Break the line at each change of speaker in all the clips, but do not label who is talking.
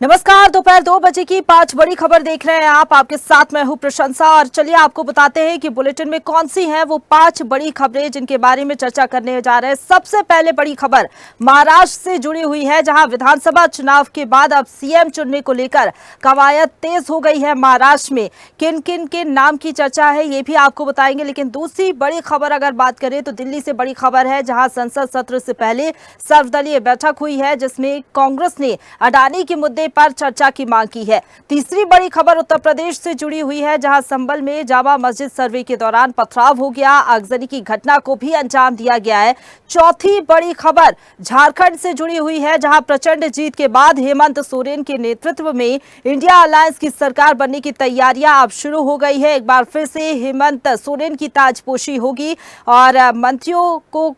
नमस्कार। दोपहर 2 बजे की 5 बड़ी खबर देख रहे हैं आप। आपके साथ मैं हूं प्रशंसा और चलिए आपको बताते हैं कि बुलेटिन में कौन सी हैं वो 5 बड़ी खबरें जिनके बारे में चर्चा करने जा रहे हैं। सबसे पहले बड़ी खबर महाराष्ट्र से जुड़ी हुई है, जहां विधानसभा चुनाव के बाद अब सीएम चुनने को लेकर कवायद तेज हो गई है। महाराष्ट्र में किन किन के नाम की चर्चा है ये भी आपको बताएंगे। लेकिन दूसरी बड़ी खबर अगर बात करें तो दिल्ली से बड़ी खबर है, जहां संसद सत्र से पहले सर्वदलीय बैठक हुई है, जिसमें कांग्रेस ने अडानी के मुद्दे पर चर्चा की मांग की है। तीसरी बड़ी खबर उत्तर प्रदेश से जुड़ी हुई है, जहां संभल में जामा मस्जिद सर्वे के दौरान पथराव हो गया, आगजनी की घटना को भी अंजाम दिया गया है। चौथी बड़ी खबर झारखंड से जुड़ी हुई है, जहां प्रचंड जीत के बाद हेमंत सोरेन के नेतृत्व में इंडिया अलायंस की सरकार बनने की तैयारियां अब शुरू हो गई है। एक बार फिर से हेमंत सोरेन की ताजपोशी होगी और मंत्रियों को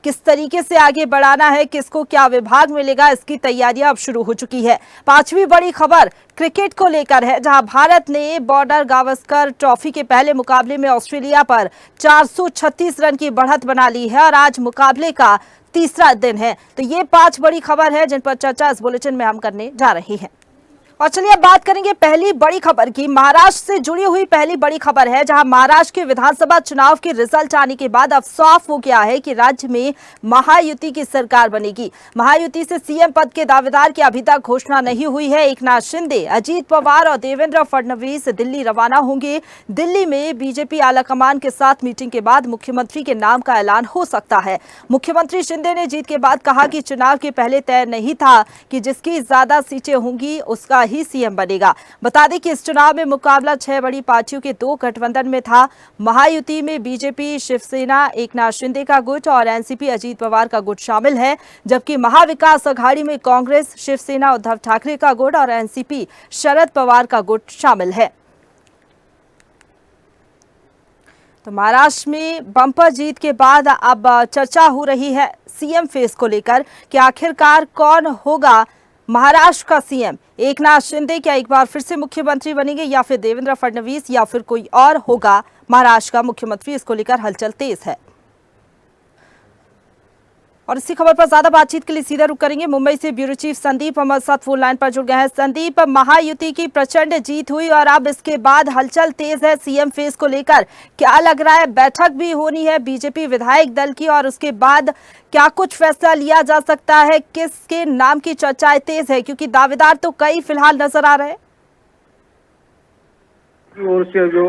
किस तरीके से आगे बढ़ाना है, किसको क्या विभाग मिलेगा, इसकी तैयारियां अब शुरू हो चुकी है। पांचवी बड़ी खबर क्रिकेट को लेकर है, जहां भारत ने बॉर्डर गावस्कर ट्रॉफी के पहले मुकाबले में ऑस्ट्रेलिया पर 436 रन की बढ़त बना ली है और आज मुकाबले का तीसरा दिन है। तो ये 5 बड़ी खबर है जिन पर चर्चा इस बुलेटिन में हम करने जा रहे हैं। और चलिए अब बात करेंगे पहली बड़ी खबर की। महाराष्ट्र से जुड़ी हुई पहली बड़ी खबर है, जहां महाराष्ट्र के विधानसभा चुनाव के रिजल्ट आने के बाद अब साफ हो गया है कि राज्य में महायुति की सरकार बनेगी। महायुति से सीएम पद के दावेदार की अभी तक घोषणा नहीं हुई है। एकनाथ शिंदे, अजीत पवार और देवेंद्र फडणवीस दिल्ली रवाना होंगे। दिल्ली में बीजेपी आलाकमान के साथ मीटिंग के बाद मुख्यमंत्री के नाम का ऐलान हो सकता है। मुख्यमंत्री शिंदे ने जीत के बाद कहा कि चुनाव के पहले तय नहीं था कि जिसकी ज्यादा सीटें होंगी उसका ही सीएम बनेगा। बता दें कि इस चुनाव में मुकाबला 6 बड़ी पार्टियों के 2 गठबंधन में था। महायुति में बीजेपी, शिवसेना, एकनाथ शिंदे का गुट और एनसीपी अजीत पवार का गुट शामिल है, जबकि महाविकास अघाड़ी में कांग्रेस, शिवसेना उद्धव ठाकरे का गुट और एनसीपी शरद पवार का गुट शामिल है। तो महाराष्ट्र में बंपर जीत के बाद अब चर्चा हो रही है सीएम फेस को लेकर कि आखिरकार कौन होगा महाराष्ट्र का सीएम। एकनाथ शिंदे क्या एक बार फिर से मुख्यमंत्री बनेंगे या फिर देवेंद्र फडणवीस या फिर कोई और होगा महाराष्ट्र का मुख्यमंत्री, इसको लेकर हलचल तेज है। और इसी खबर पर ज्यादा बातचीत के लिए सीधा रुख करेंगे। मुंबई से ब्यूरो चीफ संदीप हमारे साथ फोन लाइन पर जुड़ गए हैं। संदीप, महायुति की प्रचंड जीत हुई और अब इसके बाद हलचल तेज है सीएम फेस को लेकर, क्या लग रहा है? बैठक भी होनी है बीजेपी विधायक दल की और उसके बाद क्या कुछ फैसला लिया जा सकता है? किसके नाम की चर्चाएं तेज है, क्योंकि दावेदार तो कई फिलहाल नजर आ रहे हैं।
ओर से जो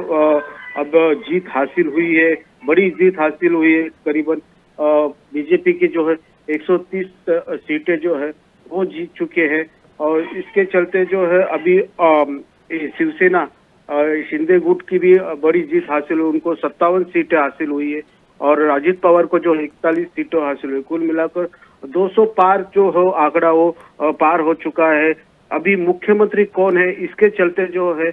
अब जीत हासिल हुई है, बड़ी जीत हासिल हुई है। करीबन बीजेपी की जो है 130 सीटें जो है वो जीत चुके हैं और इसके चलते जो है अभी शिवसेना शिंदे गुट की भी बड़ी जीत हासिल हुई, उनको 57 सीटें हासिल हुई है और अजीत पवार को जो 41 सीटें हासिल हुई। कुल मिलाकर 200 पार जो हो आंकड़ा वो पार हो चुका है। अभी मुख्यमंत्री कौन है, इसके चलते जो है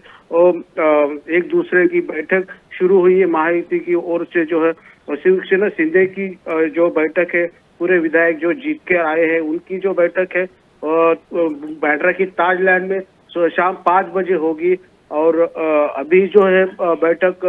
एक दूसरे की बैठक शुरू हुई है। महायुति की ओर से जो है शिवसेना शिंदे की जो बैठक है, पूरे विधायक जो जीत के आए हैं उनकी जो बैठक है बांद्रा की ताजलैंड में शाम 5 बजे होगी। और अभी जो है बैठक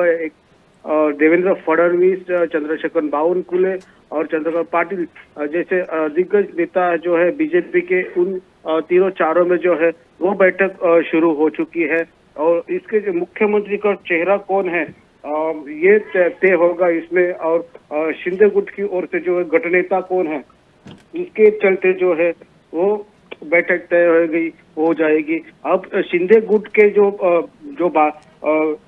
देवेंद्र फडणवीस, चंद्रशेखर बावनकुळे और चंद्रकांत पाटिल जैसे दिग्गज नेता जो है बीजेपी के, उन तीनों चारों में जो है वो बैठक शुरू हो चुकी है। और इसके जो मुख्यमंत्री का चेहरा कौन है ये तय होगा इसमें। और शिंदे गुट की ओर से जो है गठनेता कौन है, इसके चलते जो है वो बैठक तय हो जाएगी। अब शिंदे गुट के जो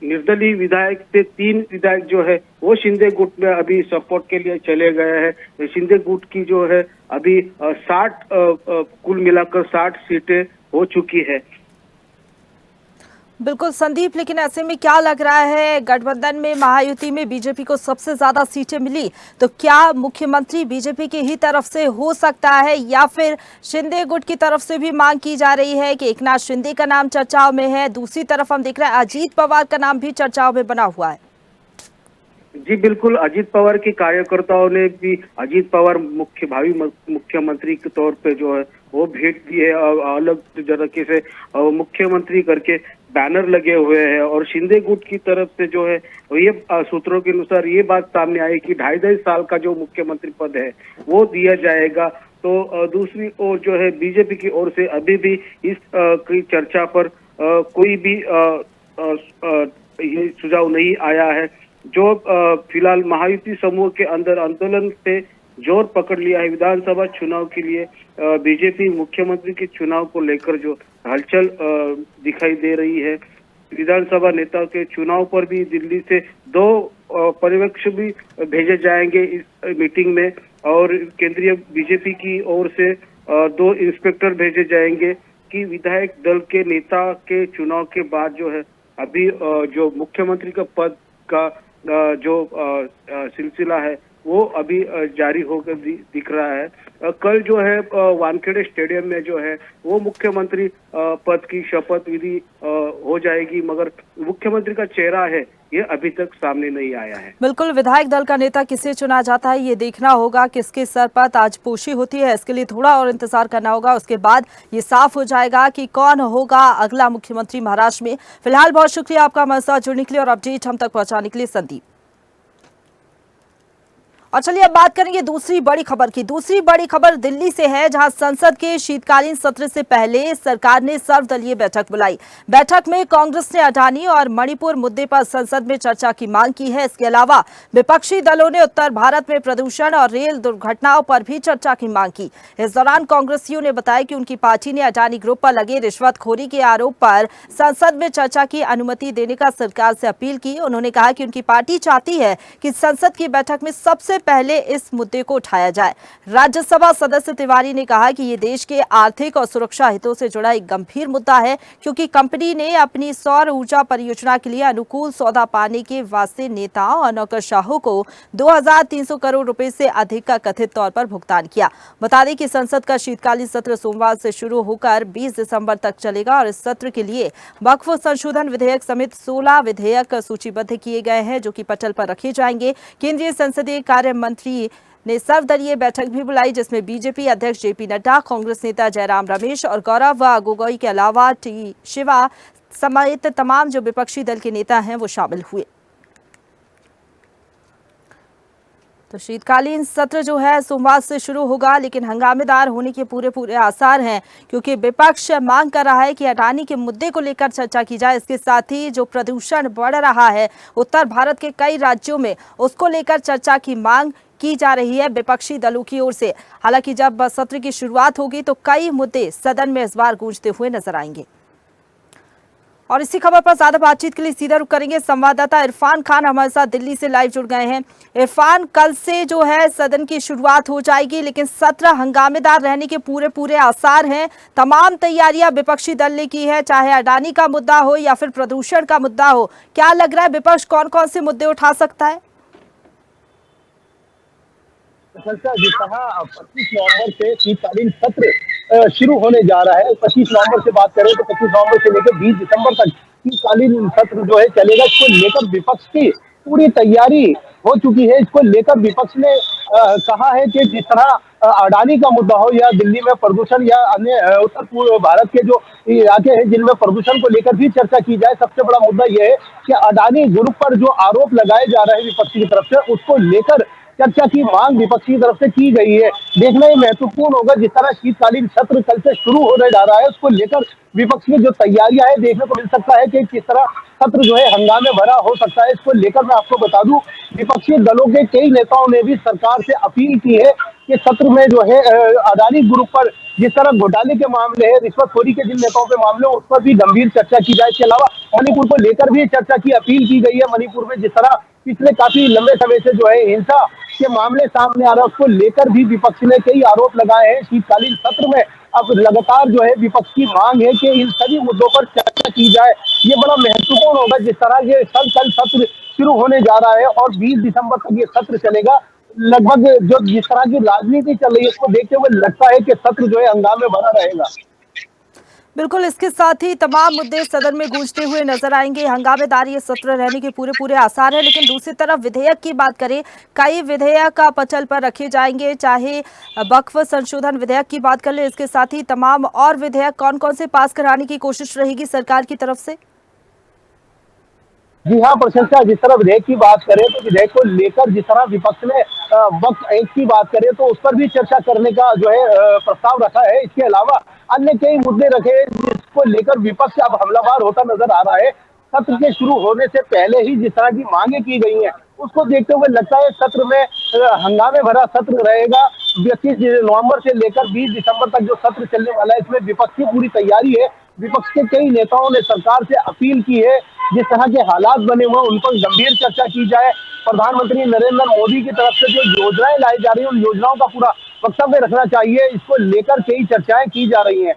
निर्दलीय विधायक थे, 3 विधायक जो है वो शिंदे गुट में अभी सपोर्ट के लिए चले गए हैं। शिंदे गुट की जो है अभी 60 कुल मिलाकर 60 सीटें हो चुकी है।
बिल्कुल संदीप, लेकिन ऐसे में क्या लग रहा है, गठबंधन में महायुति में बीजेपी को सबसे ज्यादा सीटें मिली, तो क्या मुख्यमंत्री बीजेपी की ही तरफ से हो सकता है या फिर शिंदे गुट की तरफ से भी मांग की जा रही है कि एकनाथ शिंदे का नाम चर्चाओं में है? दूसरी तरफ हम देख रहे हैं अजीत पवार का नाम भी चर्चाओं में बना हुआ है।
जी बिल्कुल, अजीत पवार के कार्यकर्ताओं ने भी अजीत पवार भावी मुख्यमंत्री के तौर पे जो है वो भेंट दी है। अलग तरीके से मुख्यमंत्री करके बैनर लगे हुए हैं और शिंदे गुट की तरफ से जो है ये सूत्रों के अनुसार ये बात सामने आई कि 2.5 साल का जो मुख्यमंत्री पद है वो दिया जाएगा। तो दूसरी ओर जो है बीजेपी की ओर से अभी भी इस की चर्चा पर कोई भी ये सुझाव नहीं आया है। जो फिलहाल महायुति समूह के अंदर आंदोलन से जोर पकड़ लिया है विधानसभा चुनाव के लिए, बीजेपी मुख्यमंत्री के चुनाव को लेकर जो हलचल दिखाई दे रही है। विधानसभा नेता के चुनाव पर भी दिल्ली से 2 पर्यवेक्षक भी भेजे जाएंगे इस मीटिंग में, और केंद्रीय बीजेपी की ओर से 2 इंस्पेक्टर भेजे जाएंगे कि विधायक दल के नेता के चुनाव के बाद जो है अभी जो मुख्यमंत्री का पद का जो सिलसिला है वो अभी जारी होकर दिख रहा है। कल जो है वानखेड़े स्टेडियम में जो है वो मुख्यमंत्री पद की शपथ विधि हो जाएगी, मगर मुख्यमंत्री का चेहरा है ये अभी तक सामने नहीं आया है।
बिल्कुल, विधायक दल का नेता किसे चुना जाता है ये देखना होगा, किसके सर पर ताजपोशी होती है, इसके लिए थोड़ा और इंतजार करना होगा। उसके बाद ये साफ हो जाएगा कि कौन होगा अगला मुख्यमंत्री महाराष्ट्र में। फिलहाल बहुत शुक्रिया आपका हमारे साथ जुड़ने के लिए और अपडेट हम तक पहुंचाने के लिए, संदीप। और चलिए अब बात करेंगे दूसरी बड़ी खबर की। दूसरी बड़ी खबर दिल्ली से है, जहां संसद के शीतकालीन सत्र से पहले सरकार ने सर्वदलीय बैठक बुलाई। बैठक में कांग्रेस ने अडानी और मणिपुर मुद्दे पर संसद में चर्चा की मांग की है। इसके अलावा विपक्षी दलों ने उत्तर भारत में प्रदूषण और रेल दुर्घटनाओं पर भी चर्चा की मांग की। इस दौरान कांग्रेसियों ने बताया कि उनकी पार्टी ने अडानी ग्रुप पर लगे रिश्वतखोरी के आरोप पर संसद में चर्चा की अनुमति देने का सरकार से अपील की। उन्होंने कहा कि उनकी पार्टी चाहती है कि संसद की बैठक में सबसे पहले इस मुद्दे को उठाया जाए। राज्यसभा सदस्य तिवारी ने कहा कि ये देश के आर्थिक और सुरक्षा हितों से जुड़ा एक गंभीर मुद्दा है, क्योंकि कंपनी ने अपनी सौर ऊर्जा परियोजना के लिए अनुकूल सौदा पाने के वास्ते नेताओं और नौकरशाहों को 2300 करोड़ रुपए से अधिक का कथित तौर पर भुगतान किया। बता दें कि संसद का शीतकालीन सत्र सोमवार से शुरू होकर 20 दिसंबर तक चलेगा और इस सत्र के लिए वक्फ संशोधन विधेयक समेत 16 विधेयक सूचीबद्ध किए गए हैं, जो कि पटल पर रखे जाएंगे। केंद्रीय संसदीय कार्य मंत्री ने सर्वदलीय बैठक भी बुलाई, जिसमें बीजेपी अध्यक्ष जेपी नड्डा, कांग्रेस नेता जयराम रमेश और गौरव गोगोई के अलावा टी शिवा समेत तमाम जो विपक्षी दल के नेता हैं वो शामिल हुए। तो शीतकालीन सत्र जो है सोमवार से शुरू होगा, लेकिन हंगामेदार होने के पूरे आसार हैं, क्योंकि विपक्ष मांग कर रहा है कि अडानी के मुद्दे को लेकर चर्चा की जाए। इसके साथ ही जो प्रदूषण बढ़ रहा है उत्तर भारत के कई राज्यों में, उसको लेकर चर्चा की मांग की जा रही है विपक्षी दलों की ओर से। हालांकि जब सत्र की शुरुआत होगी तो कई मुद्दे सदन में इस बार गूंजते हुए नजर आएंगे। और इसी खबर पर ज्यादा बातचीत के लिए सीधा रुख करेंगे, संवाददाता इरफान खान हमारे साथ दिल्ली से लाइव जुड़ गए हैं। इरफान, कल से जो है सदन की शुरुआत हो जाएगी, लेकिन सत्र हंगामेदार रहने के पूरे आसार हैं। तमाम तैयारियां विपक्षी दल ने की है, चाहे अडानी का मुद्दा हो या फिर प्रदूषण का मुद्दा हो। क्या लग रहा है विपक्ष कौन कौन से मुद्दे उठा सकता है?
जिस तरह 25 नवंबर से शीतकालीन सत्र शुरू होने जा रहा है, 25 नवंबर से बात करें तो 25 नवंबर से लेकर 20 दिसंबर तक शीतकालीन सत्र जो है चलेगा। इसको लेकर विपक्ष की पूरी तैयारी हो चुकी है। इसको लेकर विपक्ष ने कहा है कि जिस तरह अडानी का मुद्दा हो या दिल्ली में प्रदूषण या अन्य उत्तर पूर्व भारत के जो इलाके हैं जिनमें प्रदूषण को लेकर भी चर्चा की जाए। सबसे बड़ा मुद्दा यह है कि अडानी ग्रुप पर जो आरोप लगाए जा रहे हैं विपक्ष की तरफ से, उसको लेकर चर्चा की मांग विपक्ष की तरफ से की गई है। देखना ही महत्वपूर्ण होगा, जिस तरह शीतकालीन सत्र कल से शुरू होने जा रहा है उसको लेकर विपक्ष की जो तैयारियां है देखने को मिल सकता है कि किस तरह सत्र जो है हंगामे भरा हो सकता है। इसको लेकर मैं आपको बता दूं, विपक्षी दलों के कई नेताओं ने भी सरकार से अपील की है कि सत्र में जो है अडानी ग्रुप पर जिस तरह घोटाले के मामले है, रिश्वतखोरी के जिन नेताओं के मामले उस पर भी गंभीर चर्चा की जाए। इसके अलावा मणिपुर को लेकर भी चर्चा की अपील की गई है। मणिपुर में जिस तरह पिछले काफी लंबे समय से जो है हिंसा के मामले सामने आ रहा है, उसको लेकर भी विपक्ष ने कई आरोप लगाए हैं। शीतकालीन सत्र में अब लगातार जो है विपक्ष की मांग है कि इन सभी मुद्दों पर चर्चा की जाए। ये बड़ा महत्वपूर्ण होगा, जिस तरह ये कल सत्र शुरू होने जा रहा है और 20 दिसंबर तक ये सत्र चलेगा। लगभग जो जिस तरह की राजनीति चल रही है उसको देखते हुए लगता है कि सत्र जो है हंगामे भरा रहेगा।
बिल्कुल, इसके साथ ही तमाम मुद्दे सदन में गूंजते हुए नजर आएंगे। हंगामेदार ये सत्र रहने के पूरे आसार है। लेकिन दूसरी तरफ विधेयक की बात करें, कई विधेयक पटल पर रखे जाएंगे। चाहे वक्फ संशोधन विधेयक की बात कर ले, इसके साथ ही तमाम और विधेयक कौन कौन से पास कराने की कोशिश रहेगी सरकार की तरफ से?
जी हाँ प्रशंसा, जिस तरह विधेयक की बात करें तो विधेयक को लेकर जिस तरह विपक्ष ने वक्त एक की बात करें तो उस पर भी चर्चा करने का जो है प्रस्ताव रखा है। इसके अलावा अन्य कई मुद्दे रखे हैं जिसको लेकर विपक्ष अब हमलावर होता नजर आ रहा है। सत्र के शुरू होने से पहले ही जिस तरह की मांगे की गई हैं उसको देखते हुए लगता है सत्र में हंगामे भरा सत्र रहेगा। 21 नवंबर से लेकर 20 दिसंबर तक जो सत्र चलने वाला है इसमें विपक्ष की पूरी तैयारी है। विपक्ष के कई नेताओं ने सरकार से अपील की है जिस तरह के हालात बने हुए उन पर गंभीर चर्चा की जाए। प्रधानमंत्री नरेंद्र मोदी की तरफ से जो योजनाएं लाई जा रही हैं उन योजनाओं का पूरा वक्तव्य रखना चाहिए। इसको लेकर कई चर्चाएं की जा रही हैं।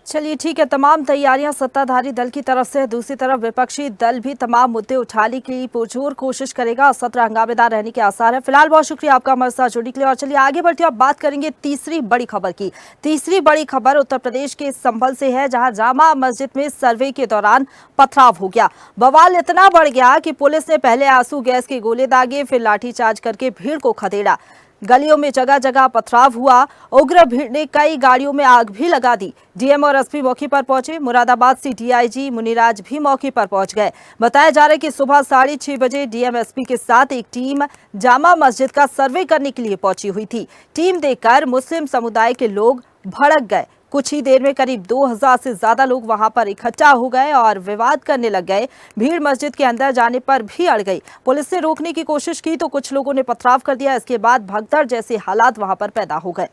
चलिए ठीक है, तमाम तैयारियां सत्ताधारी दल की तरफ से, दूसरी तरफ विपक्षी दल भी तमाम मुद्दे उठाने की पुरजोर कोशिश करेगा और सत्र हंगामेदार रहने के आसार है। फिलहाल बहुत शुक्रिया आपका हमारे साथ जुड़ने के लिए और चलिए आगे बढ़ते हैं। अब बात करेंगे तीसरी बड़ी खबर की। तीसरी बड़ी खबर उत्तर प्रदेश के संभल से है, जहां जामा मस्जिद में सर्वे के दौरान पथराव हो गया। बवाल इतना बढ़ गया कि पुलिस ने पहले आंसू गैस के गोले दागे, फिर लाठीचार्ज करके भीड़ को खदेड़ा। गलियों में जगह जगह पथराव हुआ। उग्र भीड़ ने कई गाड़ियों में आग भी लगा दी। डीएम और एसपी मौके पर पहुंचे। मुरादाबाद से डीआईजी मुनिराज भी मौके पर पहुंच गए। बताया जा रहा है कि सुबह 6:30 बजे डीएम एसपी के साथ एक टीम जामा मस्जिद का सर्वे करने के लिए पहुंची हुई थी। टीम देखकर मुस्लिम समुदाय के लोग भड़क गए। कुछ ही देर में करीब 2000 से ज्यादा लोग वहां पर इकट्ठा हो गए और विवाद करने लग गए। भीड़ मस्जिद के अंदर जाने पर भी अड़ गई। पुलिस ने रोकने की कोशिश की तो कुछ लोगों ने पथराव कर दिया। इसके बाद भगदड़ जैसे हालात वहां पर पैदा हो गए।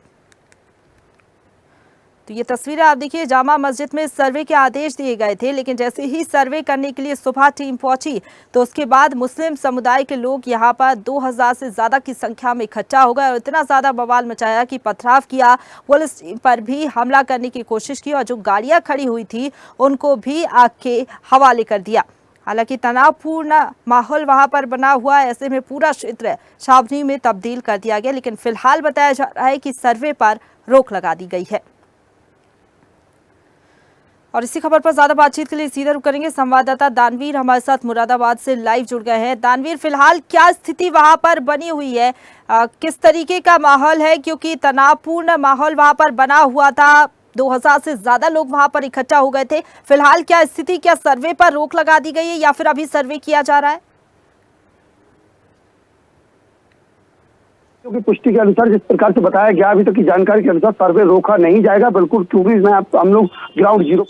तो ये तस्वीरें आप देखिए, जामा मस्जिद में सर्वे के आदेश दिए गए थे, लेकिन जैसे ही सर्वे करने के लिए सुबह टीम पहुंची तो उसके बाद मुस्लिम समुदाय के लोग यहां पर 2000 से ज्यादा की संख्या में इकट्ठा हो गए और इतना ज्यादा बवाल मचाया कि पथराव किया। पुलिस पर भी हमला करने की कोशिश की और जो गाड़ियां खड़ी हुई थी उनको भी आग के हवाले कर दिया। हालांकि तनावपूर्ण माहौल वहां पर बना हुआ, ऐसे में पूरा क्षेत्र छावनी में तब्दील कर दिया गया। लेकिन फिलहाल बताया जा रहा है कि सर्वे पर रोक लगा दी गई है। और इसी खबर पर ज्यादा बातचीत के लिए सीधा रुख करेंगे। संवाददाता दानवीर हमारे साथ मुरादाबाद से लाइव जुड़ गए हैं। दानवीर, फिलहाल क्या स्थिति वहां पर बनी हुई है, किस तरीके का माहौल है, क्योंकि तनावपूर्ण माहौल वहां पर बना हुआ था, 2000 से ज्यादा लोग वहां पर इकट्ठा हो गए थे। फिलहाल क्या स्थिति, क्या सर्वे पर रोक लगा दी गई है या फिर अभी सर्वे किया जा रहा है?
क्योंकि पुष्टि के अनुसार जिस प्रकार से बताया गया अभी तक की जानकारी के अनुसार सर्वे रोका नहीं जाएगा बिल्कुल, क्योंकि हम लोग ग्राउंड जीरो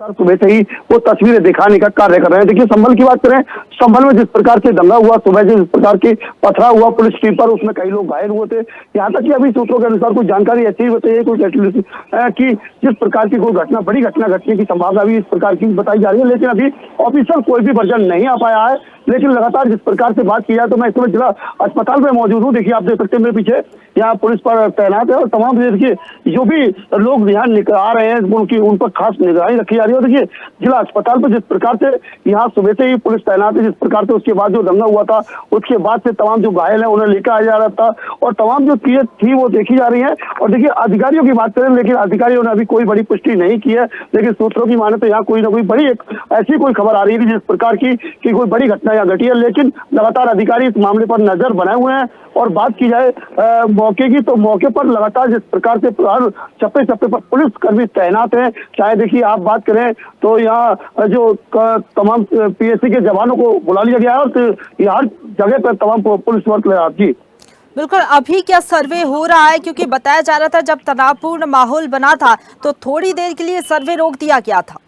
सुबह से ही वो तस्वीरें दिखाने का कार्य कर रहे हैं। देखिए संभल की बात करें, संभल में जिस प्रकार से दंगा हुआ, सुबह जिस प्रकार की पथराव हुआ पुलिस टीम पर, उसमें कई लोग घायल हुए थे। यहाँ तक कि अभी सूत्रों के अनुसार कुछ जानकारी ऐसी ही बताइए कि जिस प्रकार की कोई घटना, बड़ी घटना घटने की संभावना भी इस प्रकार की बताई जा रही है, लेकिन अभी ऑफिशियल कोई भी वर्जन नहीं आ पाया है। लेकिन लगातार जिस प्रकार से बात की जाए तो मैं इस समय जिला अस्पताल में मौजूद हूँ। देखिए आप देख सकते हैं मेरे पीछे यहाँ पुलिस पर तैनात है और तमाम देखिए जो भी लोग यहाँ निकल आ रहे हैं उन पर खास निगरानी रखी जा रही है। देखिए जिला अस्पताल पर जिस प्रकार से यहाँ सुबह से ही पुलिस तैनात है, जिस प्रकार से उसके बाद जो दंगा हुआ था उसके बाद से तमाम जो घायल है उन्हें लेकर आया जा रहा था और तमाम जो चीजें थी वो देखी जा रही है। और देखिए अधिकारियों की बात करें, लेकिन अधिकारियों ने अभी कोई बड़ी पुष्टि नहीं की है, लेकिन सूत्रों की माने तो यहाँ कोई ना कोई बड़ी एक ऐसी कोई खबर आ रही है जिस प्रकार की कि कोई बड़ी घटना यहाँ घटी है। लेकिन लगातार अधिकारी इस मामले पर नजर बनाए हुए हैं। और बात की जाए मौके की तो मौके पर लगातार जिस प्रकार से चप्पे चप्पे पर पुलिस कर्मी तैनात हैं। चाहे देखिए आप बात करें तो यहाँ जो तमाम पीएससी के जवानों को बुला लिया गया है और यहाँ हर जगह पर तमाम पुलिस वर्क ले रहा है। जी
बिल्कुल, अभी क्या सर्वे हो रहा है, क्योंकि बताया जा रहा था जब तनावपूर्ण माहौल बना था तो थोड़ी देर के लिए सर्वे रोक दिया गया था।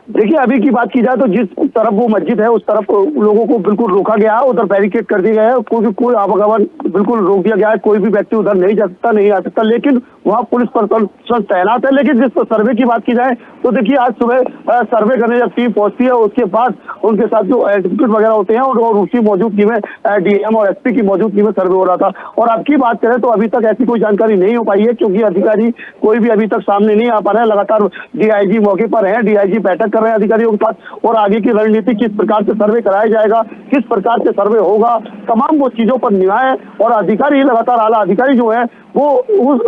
देखिए अभी की बात की जाए तो जिस तरफ वो मस्जिद है उस तरफ लोगों को बिल्कुल रोका गया है, उधर बैरिकेड कर दिया गया है, कोई आवागमन बिल्कुल रोक दिया गया है, कोई भी व्यक्ति उधर नहीं जा सकता, नहीं आ सकता। लेकिन वहाँ पुलिस प्रशासन तैनात है। लेकिन जिस सर्वे की बात की जाए तो देखिए आज सुबह सर्वे करने जब टीम पहुंचती है उसके बाद उनके साथ जो एडवोकेट वगैरह होते हैं और उसकी मौजूदगी में डीएम और एसपी की मौजूदगी में सर्वे हो रहा था। और अब की बात करें तो अभी तक ऐसी कोई जानकारी नहीं हो पाई है, क्योंकि अधिकारी कोई भी अभी तक सामने नहीं आ पा रहे हैं। लगातार डीआईजी मौके पर है, डीआईजी बैठक कर रहे हैं अधिकारियों के साथ और आगे की रणनीति किस प्रकार से सर्वे कराया जाएगा, किस प्रकार से सर्वे होगा, तमाम वो चीजों पर निगाह है। और अधिकारी लगातार आला अधिकारी जो है वो उस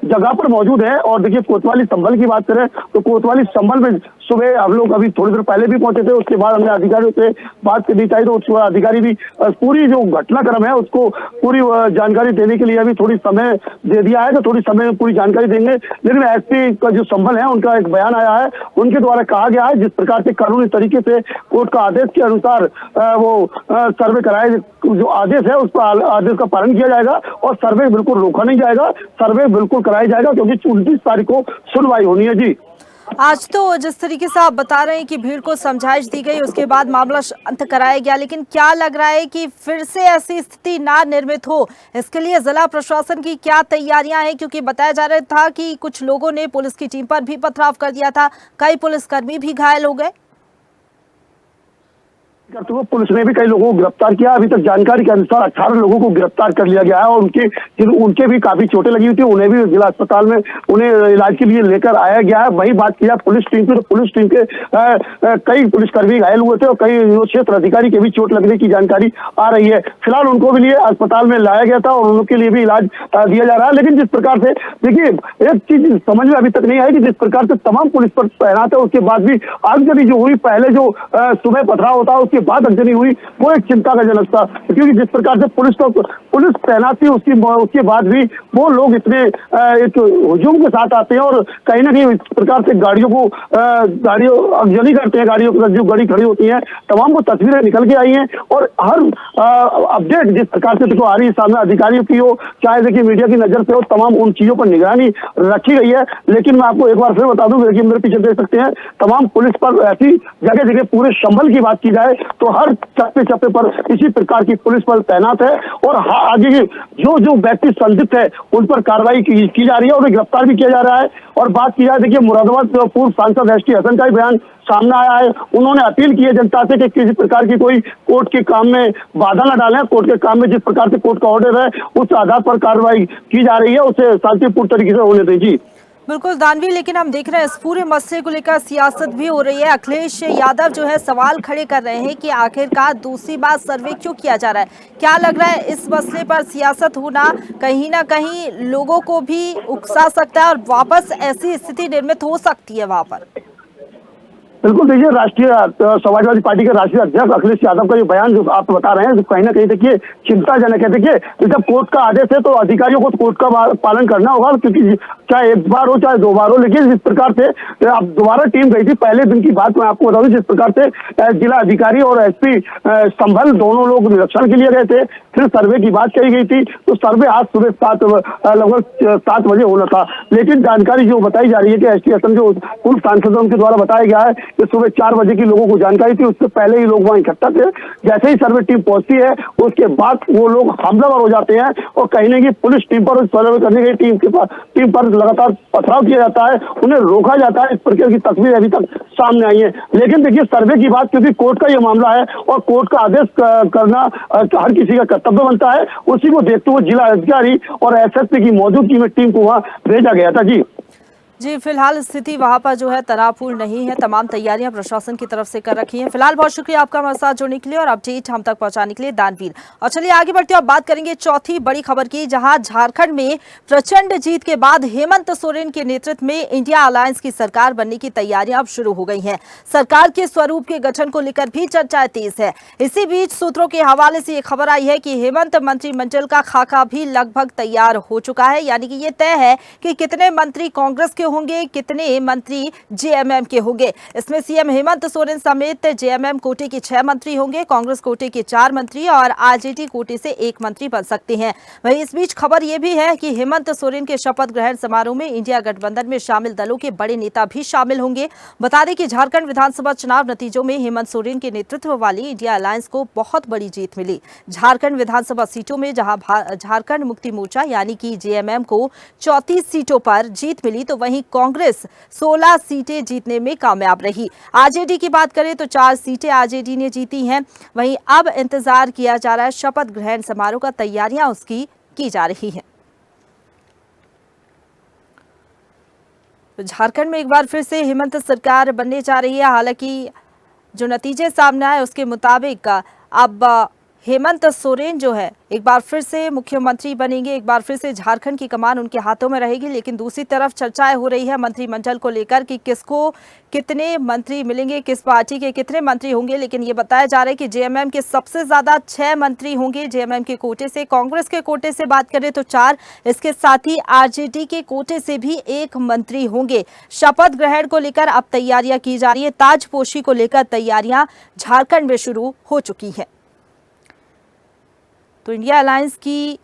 जगह पर मौजूद है। और देखिए कोतवाली संभल की बात करें तो कोतवाली संभल में सुबह हम लोग अभी थोड़ी देर पहले भी पहुंचे थे, उसके बाद हमने अधिकारियों से बात करनी चाहिए तो उसके बाद अधिकारी भी पूरी जो घटनाक्रम है उसको पूरी जानकारी देने के लिए अभी थोड़ी समय दे दिया है, तो थोड़ी समय में पूरी जानकारी देंगे। लेकिन एसपी का जो संभल है उनका एक बयान आया है, उनके द्वारा कहा गया है जिस प्रकार से कानूनी तरीके से कोर्ट का आदेश के अनुसार वो सर्वे कराए, जो आदेश है उस पर आदेश का पालन किया जाएगा और सर्वे बिल्कुल रोका नहीं जाएगा, सर्वे बिल्कुल कराया जाएगा क्योंकि 29 तारीख को सुनवाई होनी है। जी
आज तो जिस तरीके से आप बता रहे हैं कि भीड़ को समझाइश दी गई, उसके बाद मामला शांत कराया गया, लेकिन क्या लग रहा है कि फिर से ऐसी स्थिति ना निर्मित हो, इसके लिए जिला प्रशासन की क्या तैयारियां हैं? क्योंकि बताया जा रहा था कि कुछ लोगों ने पुलिस की टीम पर भी पथराव कर दिया था, कई पुलिसकर्मी भी घायल हो गए।
तो पुलिस ने भी कई लोगों को गिरफ्तार किया। अभी तक जानकारी के अनुसार 18 लोगों को गिरफ्तार कर लिया गया है और उनके भी काफी चोटें लगी हुई थी, उन्हें भी जिला अस्पताल में उन्हें इलाज के लिए लेकर आया गया है। वही बात किया पुलिस टीम की तो पुलिस टीम के कई पुलिसकर्मी घायल हुए थे और कई क्षेत्र अधिकारी के भी चोट लगने की जानकारी आ रही है। फिलहाल उनको भी लिए अस्पताल में लाया गया था और उनके लिए भी इलाज दिया जा रहा है। लेकिन जिस प्रकार से देखिए एक चीज समझ में अभी तक नहीं आई कि जिस प्रकार से तमाम पुलिस पर तैनात है उसके बाद भी आगजनी जो हुई, पहले जो सुबह पथराव होता उसके बाद आगजनी हुई, वो एक चिंता का जनक था क्योंकि जिस प्रकार से पुलिस तैनात थी उसके बाद भी वो लोग इतने एक हुजूम के साथ आते हैं और कहीं ना कहीं इस प्रकार से गाड़ियों आगजनी करते हैं, गाड़ियों के जो गाड़ी खड़ी होती है तमाम को तस्वीरें निकल के आई हैं और हर अपडेट जिस प्रकार से देखो आ रही है सामने अधिकारियों की हो चाहे देखिए मीडिया की नजर से हो, तमाम उन चीजों पर निगरानी रखी गई है। लेकिन मैं आपको एक बार फिर बता दूं, देखिए मेरे पीछे देख सकते हैं तमाम पुलिस पर ऐसी जगह जगह पूरे संभल की बात की जाए तो हर चप्पे चप्पे पर इसी प्रकार की पुलिस बल तैनात है और आगे जो व्यक्ति संदिग्ध है उन पर कार्रवाई की जा रही है और गिरफ्तार भी किया जा रहा है। और बात की जाए देखिए मुरादाबाद पूर्व सांसद एसटी हसन का बयान सामने आया है, उन्होंने अपील की है जनता से कि किसी प्रकार की कोई कोर्ट के काम में बाधा न डालें, कोर्ट के काम में जिस प्रकार से कोर्ट का ऑर्डर है उस आधार पर कार्रवाई की जा रही है उसे शांतिपूर्ण तरीके से होने दीजिए।
बिल्कुल दानवी, लेकिन हम देख रहे हैं इस पूरे मसले को लेकर सियासत भी हो रही है। अखिलेश यादव जो है सवाल खड़े कर रहे हैं कि आखिरकार दूसरी बार सर्वे क्यों किया जा रहा है। क्या लग रहा है इस मसले पर सियासत होना कहीं ना कहीं लोगों को भी उकसा सकता है और वापस ऐसी स्थिति निर्मित हो सकती है वहां पर?
बिल्कुल देखिए राष्ट्रीय समाजवादी पार्टी के राष्ट्रीय अध्यक्ष अखिलेश यादव का ये बयान जो आप बता रहे हैं कहीं ना कहीं देखिए चिंताजनक है। देखिए जब कोर्ट का आदेश है तो अधिकारियों को कोर्ट का पालन करना होगा क्योंकि चाहे एक बार हो चाहे दो बार हो। लेकिन जिस प्रकार से अब दोबारा टीम गई थी, पहले दिन की बात मैं आपको बता दूं, जिस प्रकार से जिला अधिकारी और एसपी संभल दोनों लोग निरीक्षण के लिए गए थे, फिर सर्वे की बात कही गई थी तो सर्वे आज सुबह लगभग 7 बजे होना था। लेकिन जानकारी जो बताई जा रही है कि एसटी हसन जो पूर्व सांसदों के द्वारा बताया गया है कि सुबह 4 बजे की लोगों को जानकारी थी, उससे पहले ही लोग वहां इकट्ठा थे। जैसे ही सर्वे टीम पहुंचती है उसके बाद वो लोग हमलावर हो जाते हैं और कहीं ना कहीं पुलिस टीम पर सर्वे करने की टीम पर लगातार पथराव किया जाता है, उन्हें रोका जाता है। इस प्रकार की तस्वीर अभी तक सामने आई है। लेकिन देखिए सर्वे की बात क्योंकि कोर्ट का ये मामला है और कोर्ट का आदेश करना हर किसी का कर्तव्य बनता है, उसी को देखते हुए जिला अधिकारी और एसएसपी की मौजूदगी में टीम को वहां भेजा गया था।
जी फिलहाल स्थिति वहां पर जो है तनावपूर्ण नहीं है, तमाम तैयारियां प्रशासन की तरफ से कर रखी हैं। फिलहाल बहुत शुक्रिया आपका हमारे साथ जुड़ने के लिए और अपडेट हम तक पहुंचाने के लिए दानवीर। और चलिए आगे बढ़ते हैं, अब बात करेंगे चौथी बड़ी खबर की, जहां झारखंड में प्रचंड जीत के बाद हेमंत सोरेन के नेतृत्व में इंडिया अलायंस की सरकार बनने की तैयारियां अब शुरू हो गई हैं। सरकार के स्वरूप के गठन को लेकर भी चर्चाएं तेज है। इसी बीच सूत्रों के हवाले से ये खबर आई है कि हेमंत मंत्रिमंडल का खाका भी लगभग तैयार हो चुका है, यानी कि ये तय है कि कितने मंत्री कांग्रेस के होंगे, कितने मंत्री जेएमएम के होंगे। इसमें सीएम हेमंत सोरेन समेत जेएमएम कोटे के 6 मंत्री होंगे, कांग्रेस कोटे के 4 मंत्री और आरजेडी कोटे से 1 मंत्री बन सकते हैं। वहीं इस बीच खबर यह भी है कि हेमंत सोरेन के शपथ ग्रहण समारोह में इंडिया गठबंधन में शामिल दलों के बड़े नेता भी शामिल होंगे। बता दें कि झारखंड विधानसभा चुनाव नतीजों में हेमंत सोरेन के नेतृत्व वाली इंडिया अलायंस को बहुत बड़ी जीत मिली। झारखंड विधानसभा सीटों में जहां झारखंड मुक्ति मोर्चा यानी कि जेएमएम को 34 सीटों पर जीत मिली, तो वहीं कांग्रेस 16 सीटें जीतने में कामयाब रही। आरजेडी की बात करें तो 4 सीटें आरजेडी ने जीती हैं। वहीं अब इंतजार किया जा रहा है शपथ ग्रहण समारोह का, तैयारियां उसकी की जा रही हैं। तो झारखंड में एक बार फिर से हेमंत सरकार बनने जा रही है। हालांकि जो नतीजे सामने आए उसके मुताबिक अब हेमंत सोरेन जो है एक बार फिर से मुख्यमंत्री बनेंगे, एक बार फिर से झारखंड की कमान उनके हाथों में रहेगी। लेकिन दूसरी तरफ चर्चाएं हो रही है मंत्रिमंडल को लेकर कि किसको कितने मंत्री मिलेंगे, किस पार्टी के कितने मंत्री होंगे। लेकिन ये बताया जा रहा है कि जेएमएम के सबसे ज्यादा 6 मंत्री होंगे जेएमएम के कोटे से। कांग्रेस के कोटे से बात करें तो 4, इसके साथ ही आरजेडी के कोटे से भी 1 मंत्री होंगे। शपथ ग्रहण को लेकर अब तैयारियां की जा रही है, ताजपोशी को लेकर तैयारियां झारखंड में शुरू हो चुकी है। तो इंडिया अलायंस की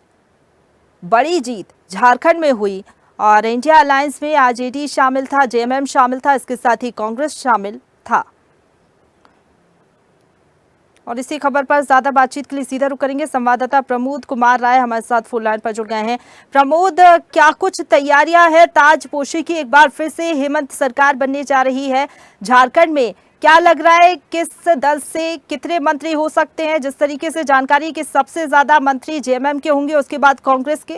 बड़ी जीत झारखंड में हुई और इंडिया अलायंस में आरजेडी शामिल था, जेएमएम शामिल था, इसके साथ ही कांग्रेस शामिल था। और इसी खबर पर ज्यादा बातचीत के लिए सीधा रुख करेंगे संवाददाता प्रमोद कुमार राय हमारे साथ फोन लाइन पर जुड़ गए हैं। प्रमोद, क्या कुछ तैयारियां है ताजपोशी की? एक बार फिर से हेमंत सरकार बनने जा रही है झारखंड में, क्या लग रहा है किस दल से कितने मंत्री हो सकते हैं? जिस तरीके से जानकारी कि सबसे ज्यादा मंत्री जेएमएम के होंगे, उसके बाद कांग्रेस के।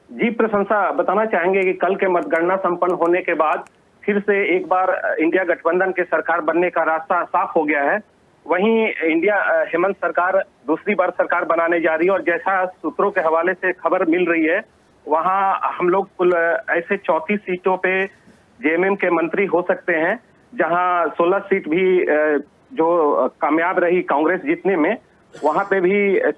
जी प्रशंसा, बताना चाहेंगे कि कल के मतगणना संपन्न होने के बाद फिर से एक बार इंडिया गठबंधन के सरकार बनने का रास्ता साफ हो गया है। वहीं इंडिया हेमंत सरकार दूसरी बार सरकार बनाने जा रही है और जैसा सूत्रों के हवाले से खबर मिल रही है, वहां हम लोग कुल ऐसे 34 सीटों पे जेएमएम के मंत्री हो सकते हैं, जहां 16 सीट भी जो कामयाब रही कांग्रेस जीतने में, वहां पे भी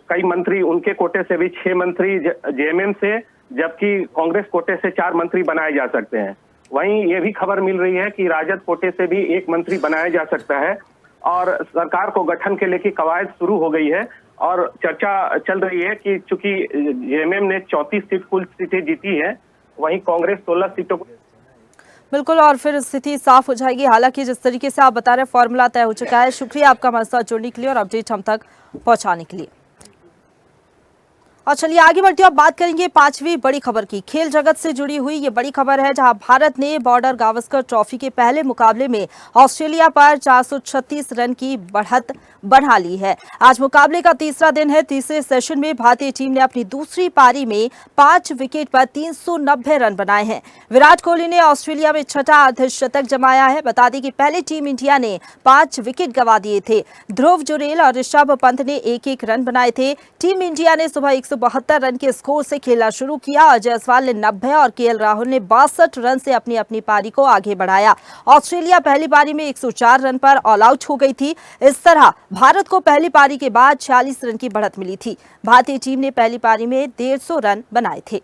कई मंत्री उनके कोटे से भी 6 मंत्री जेएमएम से, जबकि कांग्रेस कोटे से 4 मंत्री बनाए जा सकते हैं। वहीं ये भी खबर मिल रही है कि राजद कोटे से भी 1 मंत्री बनाया जा सकता है और सरकार को गठन के लिए की कवायद शुरू हो गई है। और चर्चा चल रही है कि चूंकि जेएमएम ने 34 सीट कुल सीटें जीती है, वहीं कांग्रेस 16 सीटों को।
बिल्कुल, और फिर स्थिति साफ हो जाएगी। हालांकि जिस तरीके से आप बता रहे हैं फॉर्मूला तय हो चुका है। शुक्रिया आपका हमारे साथ जुड़ने के लिए और अपडेट हम तक पहुंचाने के लिए। और चलिए आगे बढ़ते हैं, अब बात करेंगे 5वीं बड़ी खबर की। खेल जगत से जुड़ी हुई ये बड़ी खबर है, जहां भारत ने बॉर्डर गावस्कर ट्रॉफी के पहले मुकाबले में ऑस्ट्रेलिया पर 436 रन की बढ़त बना ली है। आज मुकाबले का तीसरा दिन है। तीसरे सेशन में भारतीय टीम ने अपनी दूसरी पारी में 5 विकेट पर 390 रन बनाए हैं। विराट कोहली ने ऑस्ट्रेलिया में छठा अर्धशतक जमाया है। बता दें कि पहले टीम इंडिया ने 5 विकेट गंवा दिए थे। ध्रुव जुरेल और ऋषभ पंत ने 1-1 रन बनाए थे। टीम इंडिया ने सुबह 172 रन के स्कोर से खेलना शुरू किया। अजय जायसवाल ने 90 और केएल राहुल ने 62 रन से अपनी अपनी पारी को आगे बढ़ाया। ऑस्ट्रेलिया पहली पारी में 104 रन पर ऑल आउट हो गई थी। इस तरह भारत को पहली पारी के बाद 46 रन की बढ़त मिली थी। भारतीय टीम ने पहली पारी में 150 रन बनाए थे।